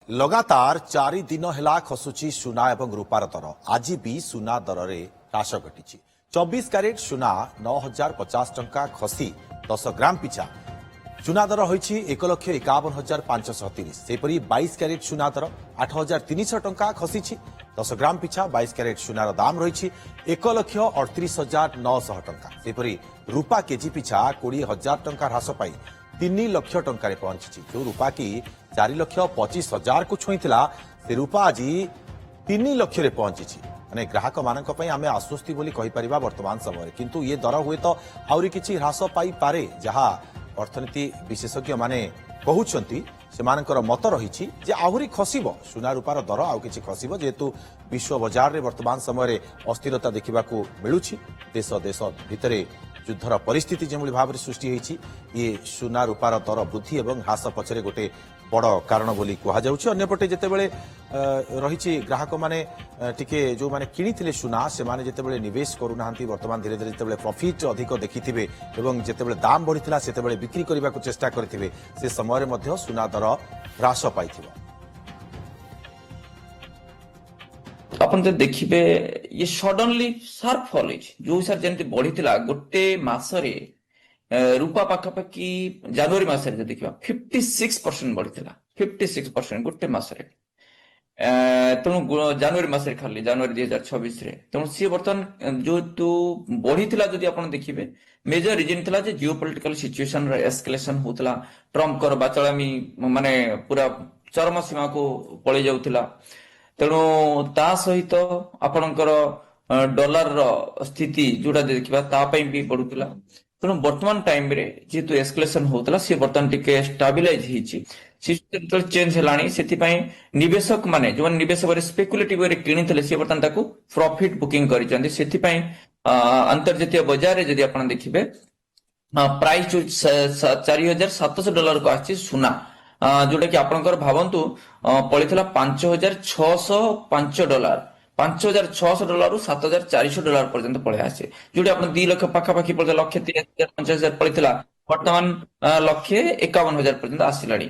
लगातार 4 दिन है खसुची सुना और रूपार दर आज भी सुना दर में ह्रास घटी 24 क्यारेट सुना 9,050 टंका खसी 10 ग्राम पिछा सुना दर होती 1,51,530 सेपरी 22 क्यारेट सुना दर 8,300 टंका खसी 10 ग्राम पिछा 22 क्यारेट सुनार दाम रही 1,38,900 टंका सेपरी रूपा केजी पिछा 20,000 टंका ह्रास पाई 3 लाख टंका पहुंची जो रूपा की 4,25,000 को छुईला से रूपा आज 3 लाख पहुंची माने ग्राहक मानक आम आश्वस्ति बोली कहीपर वर्तमान समय किंतु ये दर हुए तो आहरी किसी ह्रास पाई पारे जहां अर्थनीति विशेषज्ञ माने कहउछंती सेमानकर मत रही आहरी खसिब सुना रूपार दर आउ किछि खसिब जेहेतु विश्व बजार रे वर्तमान समय अस्थिरता देखा मिलूँ देश देश भितर युद्धर परिस्थिति जो भाव में सृष्टि होती ये सुना रूपार दर वृद्धि और ह्रास पछरे गोटे बड़ कारण बोली कहुच्छे अंपटे जितेबले रही ग्राहक माने टिके जो माने किनी सुना से माने जितेबले निवेश करूना वर्तमान धीरे धीरे जितेबले प्रॉफिट अधिक देखिथिबे एवं जितेबले दाम बढ़िथिला सेतेबले बिक्री करने को चेष्टा करथिबे से समय मध्ये सुना दर ह्रास पाइथिबो। अपन जो देखिए ये सडनली शार्प फॉल जो हिसाब से बढ़ी गोटे मसरे रूपा पाखापाखि जनवरी मसरे जो देखा 56% बढ़ी 56% गोटे मसरे तेणु जनवरी मसरे खाली जनवरी 2026 तेणु सी बर्तमान जो बढ़ी जदि आप देखिए मेजर रिजन था जियो पॉलिटिकल सिचुएशन एस्केलेशन होता ट्रम्प कर बाचलामी माने पूरा चरम सीमा को पलि जाऊला तेणु ता सहित आपणकर डॉलर स्थिति जोड़ा देखा भी बढ़ुला तेणु वर्तमान टाइम रे जेहेतु एस्केलेशन होता सी बर्तमान टिके स्टाबिलाइज होती चेंज है से निवेशक माने जो निवेश स्पेकुलेटिव वे किनी सी बर्तमान ताकू प्रॉफिट बुकिंग कर अंतर्जातीय बाजार जदि आप देखिए प्राइस जो $4,700 को आसी सुना जोटा कि आपंकर भावंतु पड़ता $5,605 $5,600 रू $7,400 पर्यंत पड़े आसे जोटा आप 2 लाख पाखापाखि पड़ता 1,30,000 50,000 पड़ता वर्तमान 1,51,000 पर्यंत आसिलानी